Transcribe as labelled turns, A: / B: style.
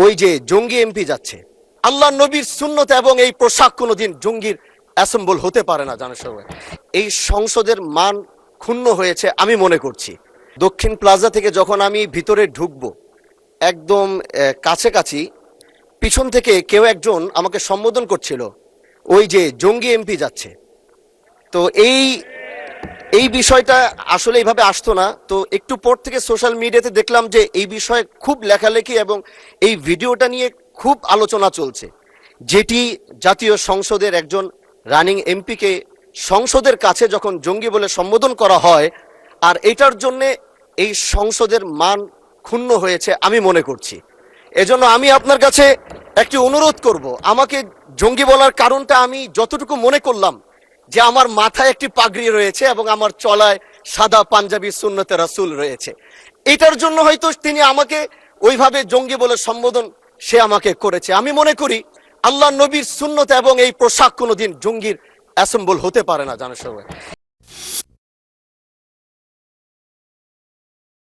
A: ওই যে জঙ্গি এমপি যাচ্ছে, আল্লাহ নবীর সুন্নত এবং এই পোশাক কোনোদিন জঙ্গির অ্যাসেম্বল হতে পারে না। জানার সবাই এই সংসদের মান ক্ষুণ্ণ হয়েছে আমি মনে করছি। দক্ষিণ প্লাজা থেকে যখন আমি ভিতরে ঢুকবো, একদম কাছাকাছি পিছন থেকে কেউ একজন আমাকে সম্বোধন করছিল, ওই যে জঙ্গি এমপি যাচ্ছে। তো এই বিষয়টা আসলে এইভাবে আসতো না। তো একটু পর থেকে সোশ্যাল মিডিয়াতে দেখলাম যে এই বিষয়ে খুব লেখালেখি এবং এই ভিডিওটা নিয়ে খুব আলোচনা চলছে, যেটি জাতীয় সংসদের একজন রানিং এমপিকে সংসদের কাছে যখন জঙ্গি বলে সম্বোধন করা হয়, আর এটার জন্যে এই সংসদের মান ক্ষুণ্ণ হয়েছে আমি মনে করছি। এজন্য আমি আপনার কাছে একটি অনুরোধ করব, আমাকে জঙ্গি বলার কারণটা আমি যতটুকু মনে করলাম যে আমার মাথায় একটি পাগড়ি রয়েছে এবং আমার চলায় সাদা পাঞ্জাবি সুন্নতে রাসূল রয়েছে, এটার জন্য হয়তো তিনি আমাকে ওইভাবে জঙ্গি বলে সম্বোধন সে আমাকে করেছে। আমি মনে করি আল্লাহ নবীর সুন্নত এবং এই পোশাক কোনোদিন জঙ্গির অ্যাসেম্বল হতে পারে না। জানার সবাই